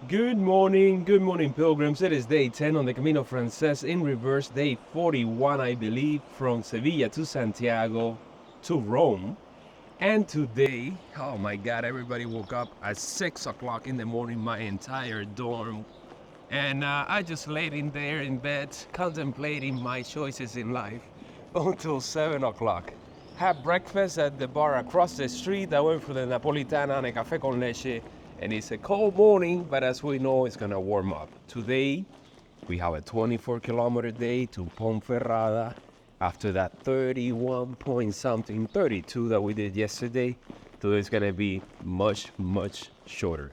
Good morning, pilgrims. It is day 10 on the Camino Francés in reverse, day 41, I believe, from Sevilla to Santiago to Rome. And today, oh my God, everybody woke up at 6 o'clock in the morning, my entire dorm. And I just laid in there in bed, contemplating my choices in life until 7 o'clock. Had breakfast at the bar across the street. I went for the Napolitana and a café con leche. And it's a cold morning, but as we know, it's gonna warm up. Today, we have a 24-kilometer day to Ponferrada. After that 31 point something, 32 that we did yesterday, today's gonna be much shorter.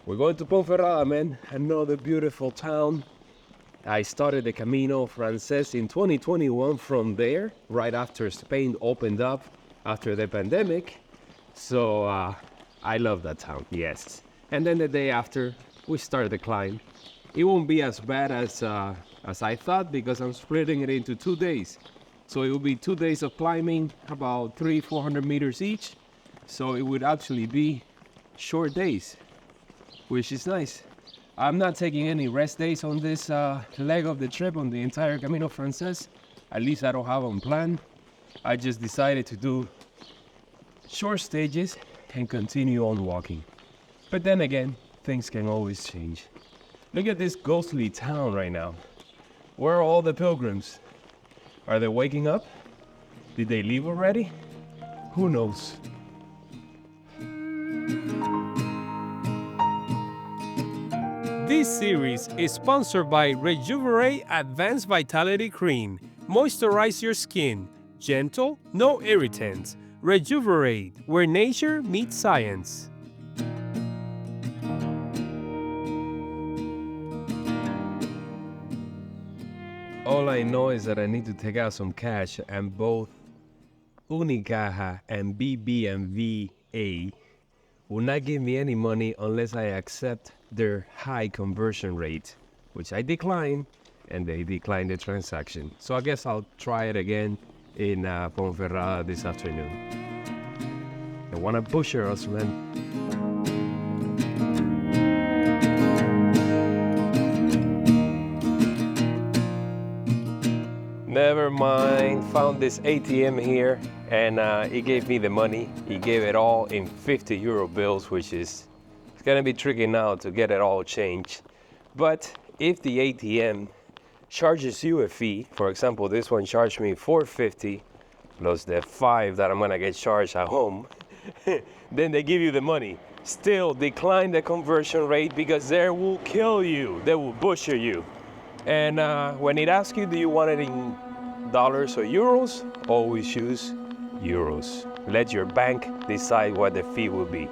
We're going to Ponferrada, man, another beautiful town. I started the Camino Francés in 2021 from there, right after Spain opened up after the pandemic. So, I love that town, yes. And then the day after, we started the climb. It won't be as bad as I thought because I'm splitting it into 2 days. So it will be 2 days of climbing, about 300-400 meters each. So it would actually be short days, which is nice. I'm not taking any rest days on this leg of the trip on the entire Camino Francés. At least I don't have them planned. I just decided to do short stages and continue on walking. But then again, things can always change. Look at this ghostly town right now. Where are all the pilgrims? Are they waking up? Did they leave already? Who knows? This series is sponsored by Rejuvenate Advanced Vitality Cream. Moisturize your skin. Gentle, no irritants. Rejuvenate, where nature meets science. All I know is that I need to take out some cash, and both Unicaja and BBVA will not give me any money unless I accept their high conversion rate, which I decline, and they decline the transaction. So I guess I'll try it again in Ponferrada this afternoon. They want to butcher us, man. Never mind, found this ATM here, and he gave me the money. He gave it all in 50 euro bills, which is it's gonna be tricky now to get it all changed. But if the ATM charges you a fee, for example, this one charged me $4.50 plus the $5 that I'm gonna get charged at home, then they give you the money. Still decline the conversion rate because they will kill you. They will butcher you. And when it asks you, do you want it in dollars or euros? Always choose euros. Let your bank decide what the fee will be.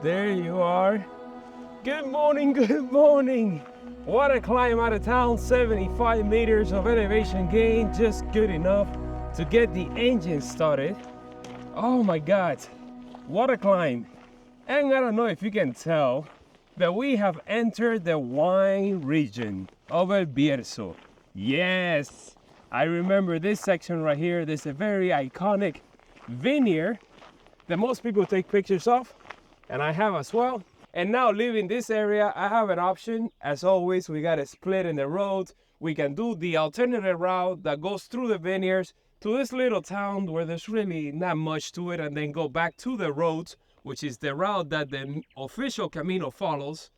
There you are. Good morning. What a climb out of town, 75 meters of elevation gain, just good enough to get the engine started. Oh my God, what a climb. And I don't know if you can tell, but we have entered the wine region of El Bierzo. Yes, I remember this section right here. There's a very iconic vineyard that most people take pictures of. And I have as well. And now leaving this area, I have an option. As always, we got a split in the road. We can do the alternative route that goes through the vineyards to this little town where there's really not much to it, and then go back to the roads, which is the route that the official Camino follows.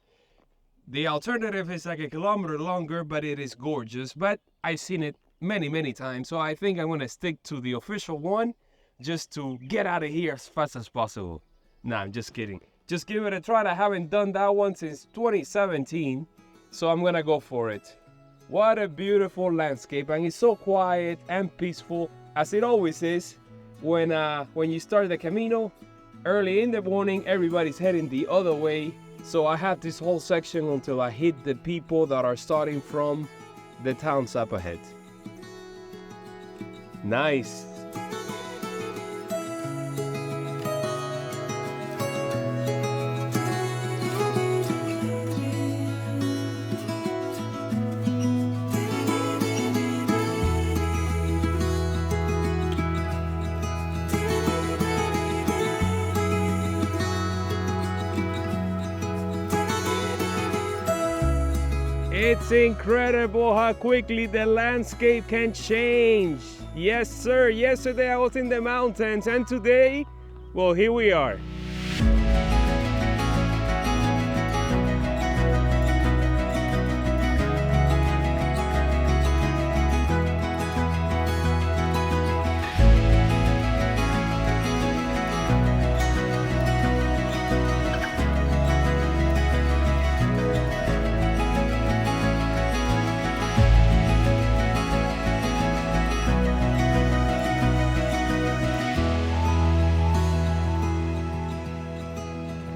The alternative is like a kilometer longer, but it is gorgeous. But I've seen it many times, so I think I'm gonna stick to the official one just to get out of here as fast as possible. Nah, I'm just kidding. Just give it a try. I haven't done that one since 2017, so I'm gonna go for it. What a beautiful landscape, and it's so quiet and peaceful, as it always is when you start the Camino. Early in the morning, everybody's heading the other way, so I have this whole section until I hit the people that are starting from the towns up ahead. Nice. It's incredible how quickly the landscape can change. Yes, sir. Yesterday I was in the mountains, and today, well, here we are.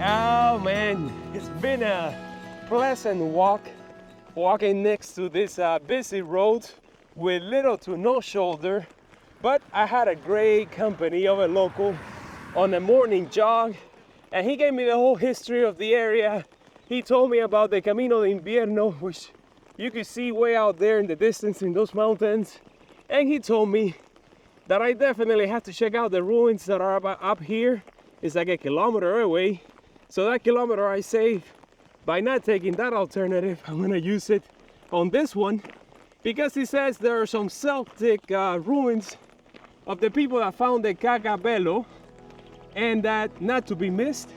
Oh man, it's been a pleasant walking next to this busy road with little to no shoulder, but I had a great company of a local on a morning jog, and he gave me the whole history of the area. He told me about the Camino de Invierno, which you could see way out there in the distance in those mountains, and he told me that I definitely have to check out the ruins that are up here. It's like a kilometer away. So that kilometer I save by not taking that alternative. I'm gonna use it on this one because he says there are some Celtic ruins of the people that found the Cacabelo, and that not to be missed.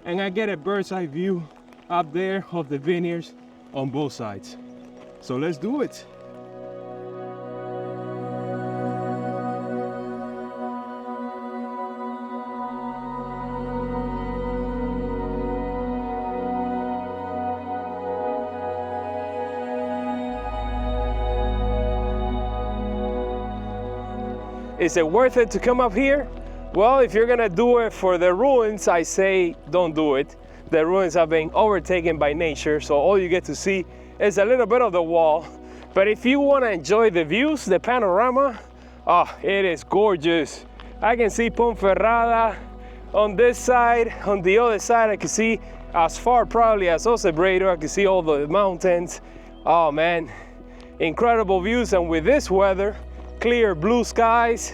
And I get a bird's eye view up there of the vineyards on both sides. So let's do it. Is it worth it to come up here? Well, if you're gonna do it for the ruins, I say don't do it. The ruins have been overtaken by nature, so all you get to see is a little bit of the wall. But if you wanna enjoy the views, the panorama, oh, it is gorgeous. I can see Ponferrada on this side. On the other side, I can see as far probably as Osebredo. I can see all the mountains. Oh man, incredible views. And with this weather, clear blue skies,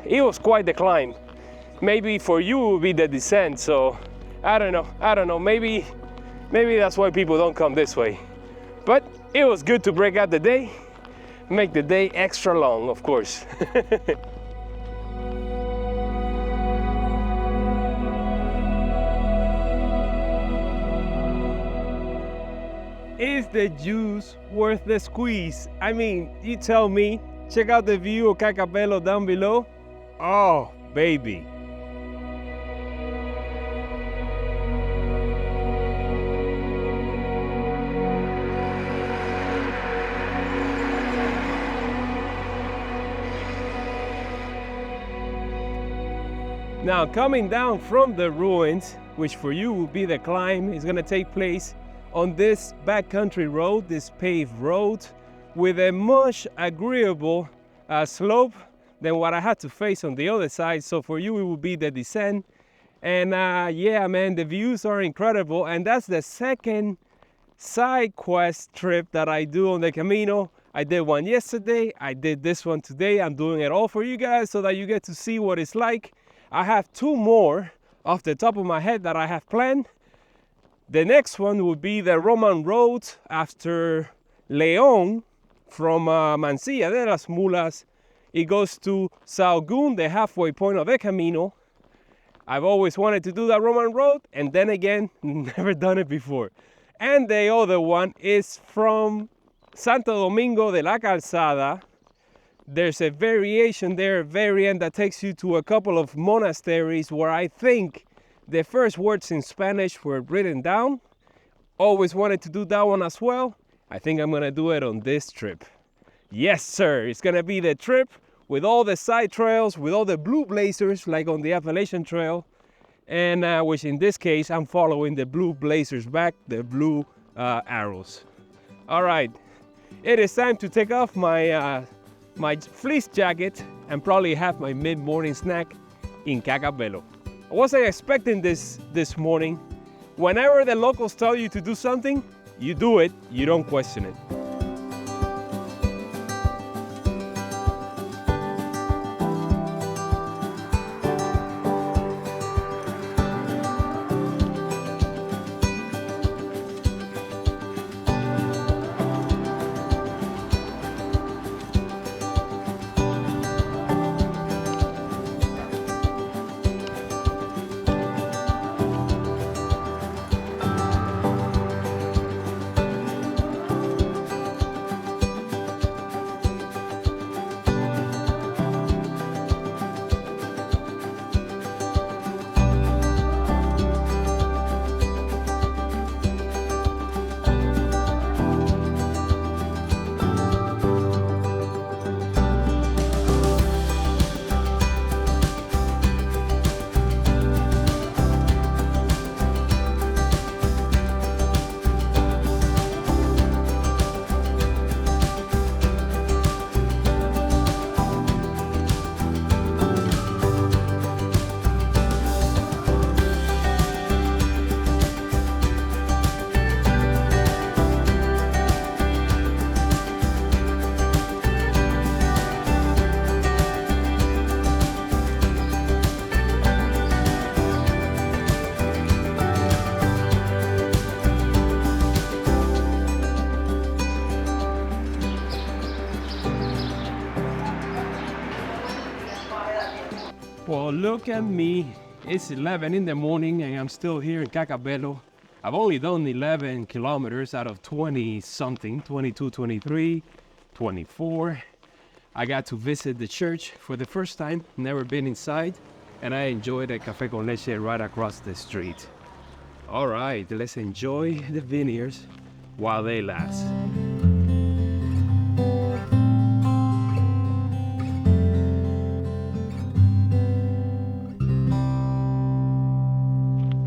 it was quite the climb. Maybe for you it would be the descent, so I don't know, maybe that's why people don't come this way. But it was good to break out the day, make the day extra long, of course. Is the juice worth the squeeze? I mean, you tell me. Check out the view of Cacabelos down below. Oh, baby. Now, coming down from the ruins, which for you will be the climb, is gonna take place on this backcountry road, this paved road, with a much agreeable slope than what I had to face on the other side. So for you it will be the descent. And yeah man, the views are incredible, and that's the second side quest trip that I do on the Camino. I did one yesterday, I did this one today. I'm doing it all for you guys so that you get to see what it's like. I have two more off the top of my head that I have planned. The next one will be the Roman road after León, from Mansilla de las Mulas. It goes to Sahagún, the halfway point of the Camino. I've always wanted to do that Roman road, and then again, never done it before. And the other one is from Santo Domingo de la Calzada. There's a variation there, a variant that takes you to a couple of monasteries where I think the first words in Spanish were written down. Always wanted to do that one as well. I think I'm gonna do it on this trip. Yes, sir, it's gonna be the trip with all the side trails, with all the blue blazers, like on the Appalachian Trail, and which in this case, I'm following the blue blazers back, the blue arrows. All right, it is time to take off my my fleece jacket, and probably have my mid-morning snack in Cacabelo. I wasn't expecting this morning. Whenever the locals tell you to do something, you do it, you don't question it. Well, look at me. It's 11 in the morning and I'm still here in Cacabelo. I've only done 11 kilometers out of 20 something, 22, 23, 24. I got to visit the church for the first time, never been inside, and I enjoyed a café con leche right across the street. All right, let's enjoy the vineyards while they last.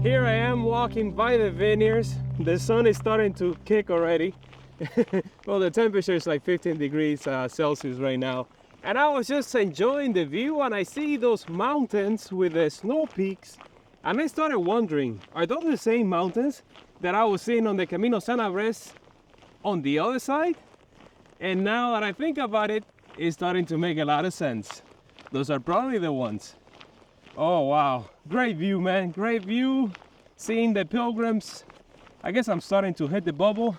Here I am walking by the vineyards. The sun is starting to kick already. Well, the temperature is like 15 degrees Celsius right now. And I was just enjoying the view and I see those mountains with the snow peaks. And I started wondering, are those the same mountains that I was seeing on the Camino San Andres on the other side? And now that I think about it, it's starting to make a lot of sense. Those are probably the ones. Oh wow, great view, man, great view. Seeing the pilgrims. I guess I'm starting to hit the bubble.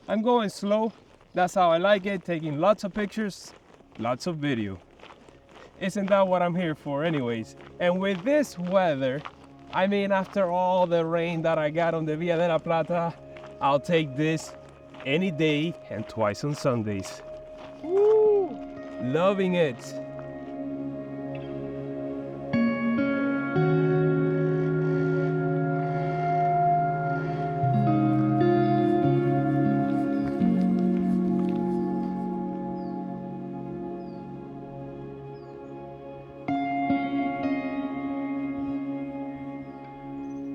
I'm going slow, that's how I like it, taking lots of pictures, lots of video. Isn't that what I'm here for anyways? And with this weather, I mean, after all the rain that I got on the Via de la Plata, I'll take this any day and twice on Sundays. Woo! Loving it.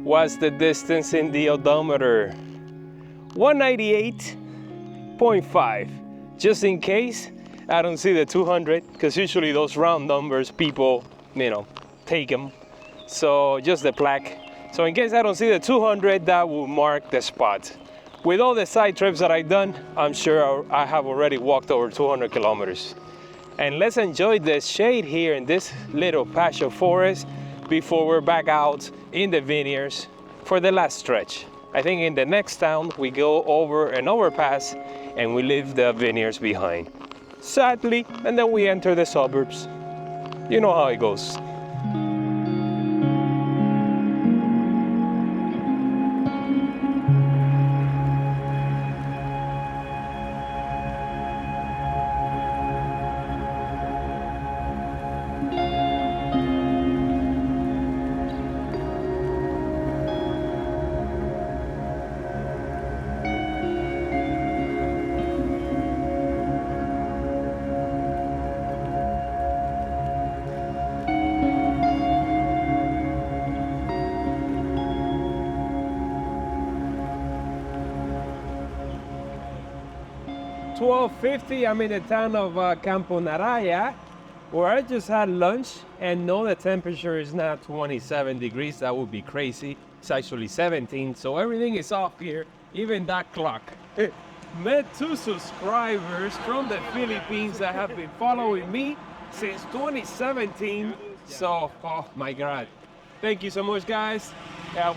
What's the distance in the odometer? 198.5. Just in case I don't see the 200, because usually those round numbers people, take them. So just the plaque. So in case I don't see the 200, that will mark the spot. With all the side trips that I've done, I'm sure I have already walked over 200 kilometers. And let's enjoy the shade here in this little patch of forest before we're back out in the vineyards for the last stretch. I think in the next town we go over an overpass and we leave the vineyards behind. Sadly, and then we enter the suburbs. You know how it goes. 12:50. I'm in the town of Camponaraya, where I just had lunch, and no, the temperature is not 27 degrees. That would be crazy. It's actually 17, so everything is off here, even that clock. Met 2 subscribers from the Philippines that have been following me since 2017. So, oh my God. Thank you so much, guys.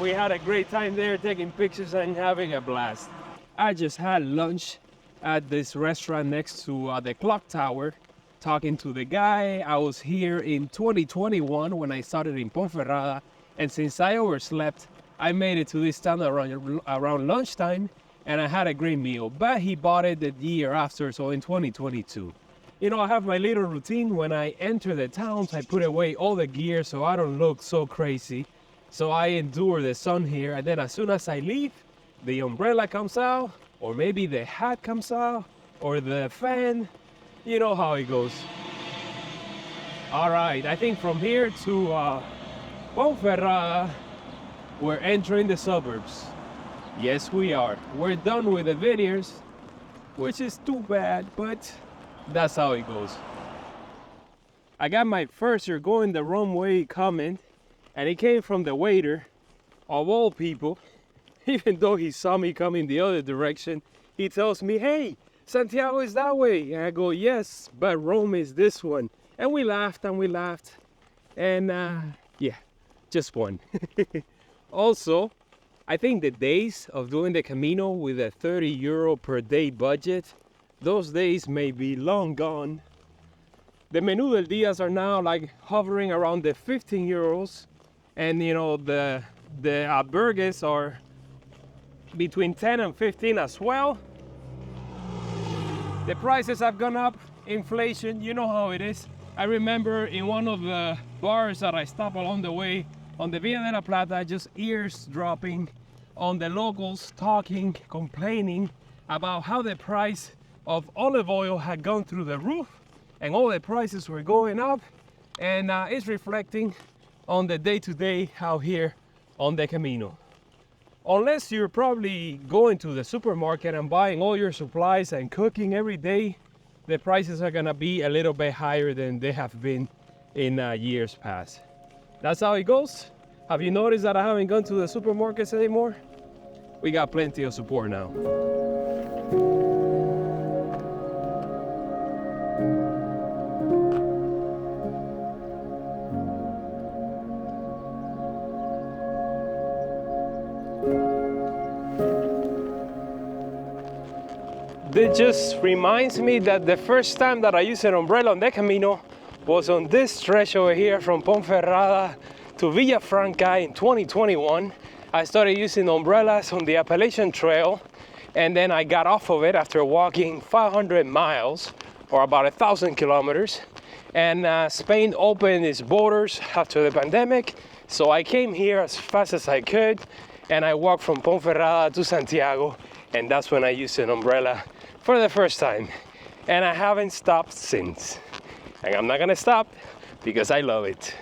We had a great time there taking pictures and having a blast. I just had lunch at this restaurant next to the clock tower, talking to the guy. I was here in 2021 when I started in Ponferrada, and since I overslept, I made it to this town around lunchtime, and I had a great meal. But he bought it the year after, so in 2022. You know, I have my little routine. When I enter the towns, I put away all the gear so I don't look so crazy. So I endure the sun here, and then as soon as I leave, the umbrella comes out, or maybe the hat comes out, or the fan. You know how it goes. All right, I think from here to Ponferrada, we're entering the suburbs. Yes, we are. We're done with the vineyards, which is too bad, but that's how it goes. I got my first "you're going the wrong way" comment, and it came from the waiter, of all people. Even though he saw me coming the other direction, he tells me, "Hey, Santiago is that way." And I go, "Yes, but Rome is this one." And we laughed and we laughed. And yeah, just one. Also, I think the days of doing the Camino with a 30 euro per day budget, those days may be long gone. The menú del días are now like hovering around the 15 euros. And you know, the albergues are between 10 and 15 as well. The prices have gone up, inflation, you know how it is. I remember in one of the bars that I stopped along the way on the Via de la Plata, just eavesdropping on the locals talking, complaining about how the price of olive oil had gone through the roof and all the prices were going up, and it's reflecting on the day-to-day out here on the Camino. Unless you're probably going to the supermarket and buying all your supplies and cooking every day, the prices are gonna be a little bit higher than they have been in years past. That's how it goes. Have you noticed that I haven't gone to the supermarkets anymore? We got plenty of support now. It just reminds me that the first time that I used an umbrella on the Camino was on this stretch over here from Ponferrada to Villafranca in 2021. I started using umbrellas on the Appalachian Trail, and then I got off of it after walking 500 miles or about 1,000 kilometers. And Spain opened its borders after the pandemic, so I came here as fast as I could, and I walked from Ponferrada to Santiago, and that's when I used an umbrella for the first time, and I haven't stopped since. And I'm not gonna stop because I love it.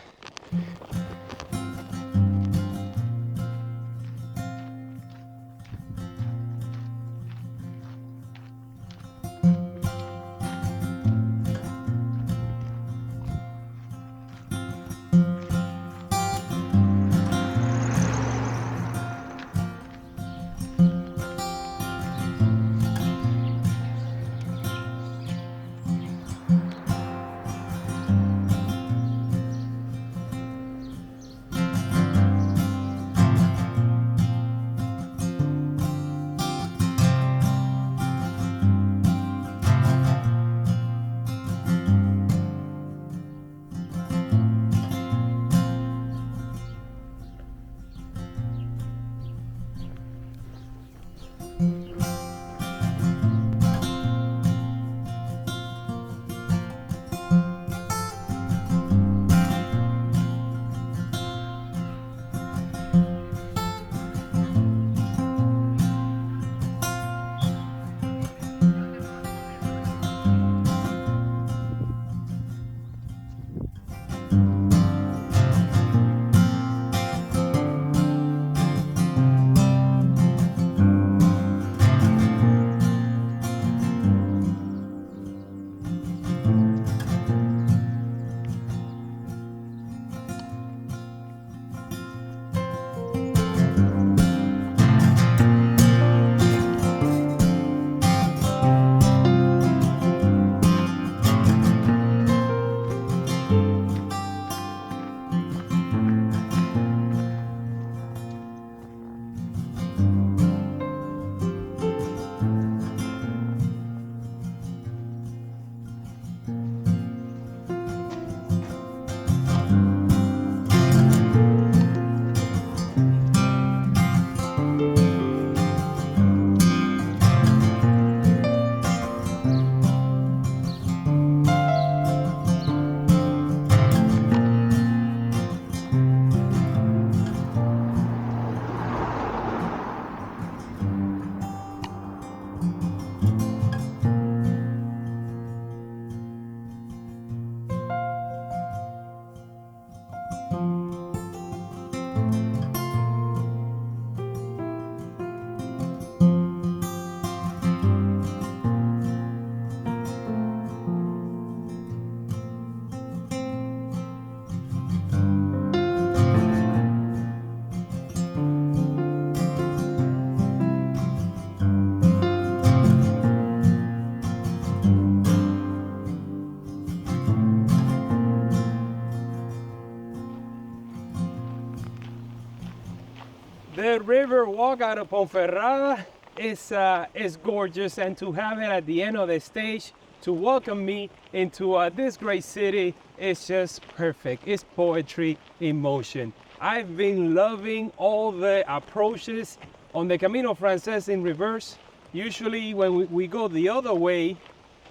river walk out of Ponferrada is gorgeous, and to have it at the end of the stage to welcome me into this great city is just perfect. It's poetry in motion. I've been loving all the approaches on the Camino Francés in reverse. Usually when we go the other way,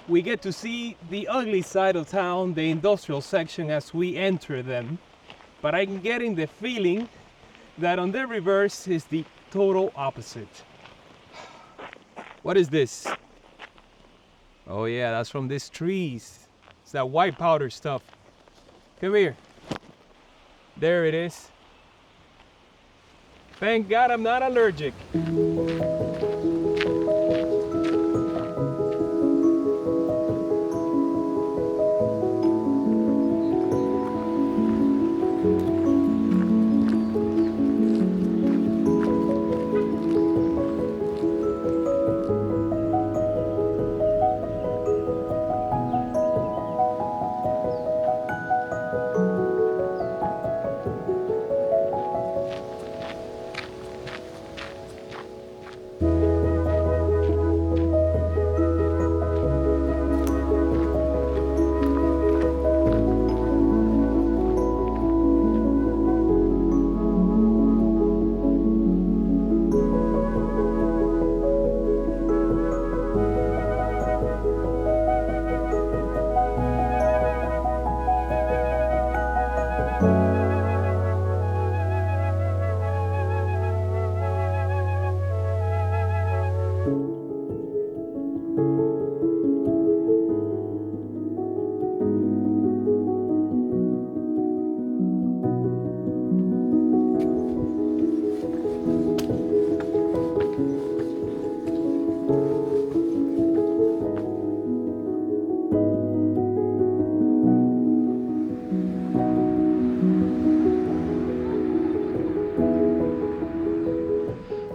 we get to see the ugly side of town, the industrial section, as we enter them. But I'm getting the feeling that on the reverse is the total opposite. What is this? Oh yeah, that's from these trees. It's that white powder stuff. Come here. There it is. Thank God I'm not allergic.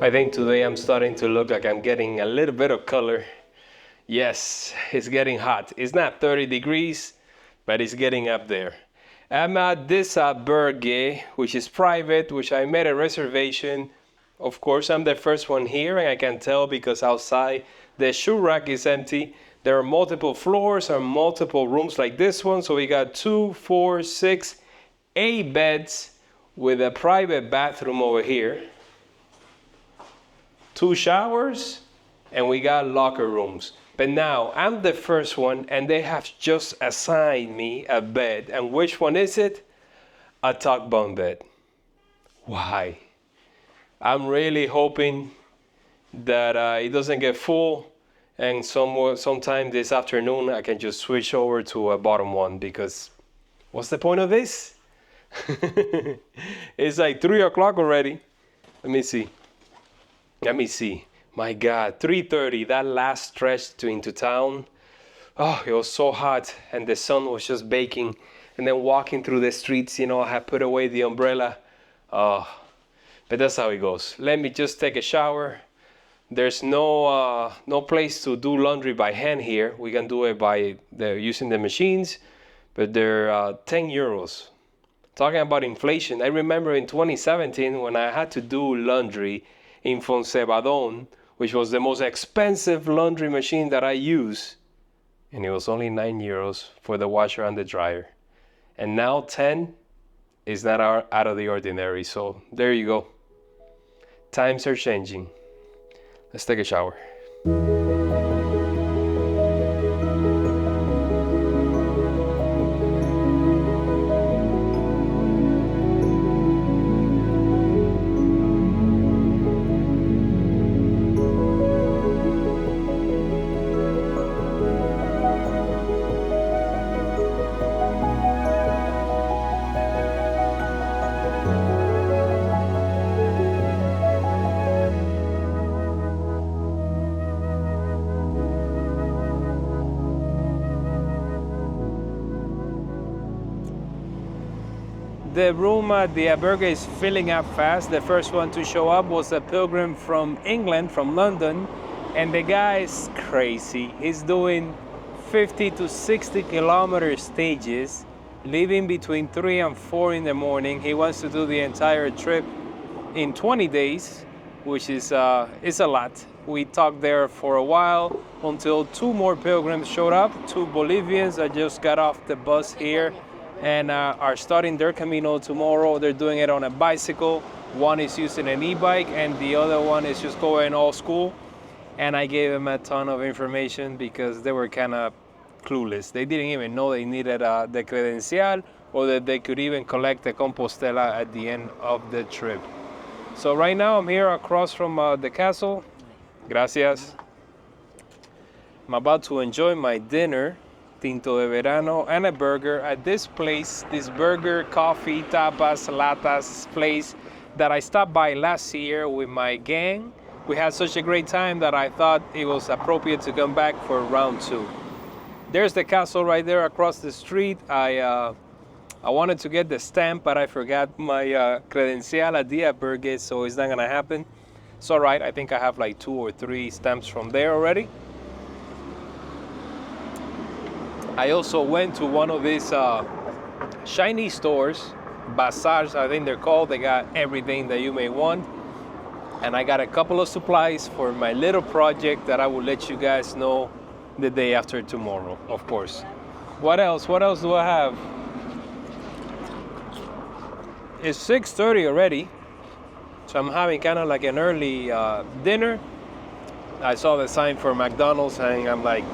I think today I'm starting to look like I'm getting a little bit of color. Yes, it's getting hot. It's not 30 degrees, but it's getting up there. I'm at this Albergue, which is private, which I made a reservation. Of course, I'm the first one here, and I can tell because outside the shoe rack is empty. There are multiple floors or multiple rooms like this one. So we got 2, 4, 6, 8 beds with a private bathroom over here. 2 showers, and we got locker rooms. But now I'm the first one, and they have just assigned me a bed. And which one is it? A tuck bunk bed. Why? I'm really hoping that it doesn't get full, and sometime this afternoon I can just switch over to a bottom one, because what's the point of this? It's like 3 o'clock already. Let me see. My God, 3:30, that last stretch into town. Oh, it was so hot, and the sun was just baking. And then walking through the streets, I had put away the umbrella. Oh, but that's how it goes. Let me just take a shower. There's no place to do laundry by hand here. We can do it by using the machines, but they're 10 euros. Talking about inflation, I remember in 2017 when I had to do laundry in Ponferrada, which was the most expensive laundry machine that I use, and it was only 9 euros for the washer and the dryer. And now 10 is not out of the ordinary. So there you go. Times are changing. Let's take a shower. The room at the Albergue is filling up fast. The first one to show up was a pilgrim from England, from London, and the guy is crazy. He's doing 50 to 60 kilometer stages, leaving between 3 and 4 in the morning. He wants to do the entire trip in 20 days, which is a lot. We talked there for a while until two more pilgrims showed up, two Bolivians that just got off the bus here and are starting their Camino tomorrow. They're doing it on a bicycle. One is using an e-bike and the other one is just going old school. And I gave them a ton of information because they were kind of clueless. They didn't even know they needed the credencial or that they could even collect the Compostela at the end of the trip. So right now I'm here across from the castle. Gracias. I'm about to enjoy my dinner, tinto de verano, and a burger at this place, this burger, coffee, tapas, latas place that I stopped by last year with my gang. We had such a great time that I thought it was appropriate to come back for round two. There's the castle right there across the street. I wanted to get the stamp, but I forgot my credencial at the Albergue, so it's not gonna happen. It's all right, I think I have like 2 or 3 stamps from there already. I also went to one of these shiny stores, bazaars I think they're called. They got everything that you may want. And I got a couple of supplies for my little project that I will let you guys know the day after tomorrow, of course. What else? What else do I have? It's 6:30 already, so I'm having kind of like an early dinner. I saw the sign for McDonald's and I'm like,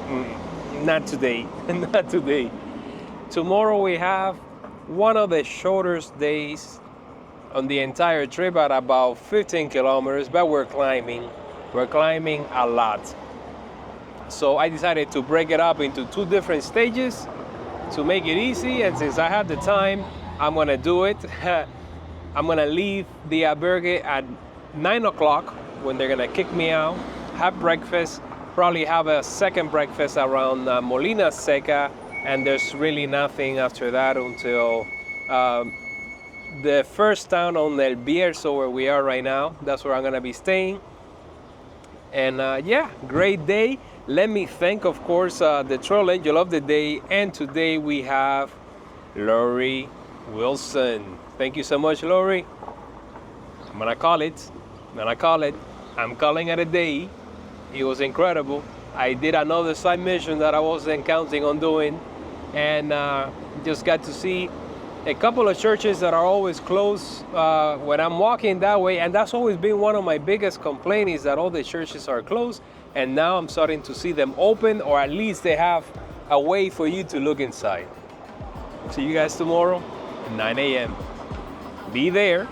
not today, not today. Tomorrow we have one of the shortest days on the entire trip at about 15 kilometers, but we're climbing a lot. So I decided to break it up into 2 different stages to make it easy, and since I have the time, I'm gonna do it. I'm gonna leave the albergue at 9 o'clock when they're gonna kick me out, have breakfast, probably have a second breakfast around Molina Seca, and there's really nothing after that until the first town on El Bierzo, where we are right now. That's where I'm gonna be staying. And yeah, great day. Let me thank, of course, the Trail Angel of the Day. And today we have Lori Wilson. Thank you so much, Lori. I'm gonna call it. I'm calling it a day. It was incredible. I did another side mission that I wasn't counting on doing, and just got to see a couple of churches that are always closed when I'm walking that way, and that's always been one of my biggest complaints, is that all the churches are closed, and now I'm starting to see them open, or at least they have a way for you to look inside. See you guys tomorrow at 9 a.m. Be there.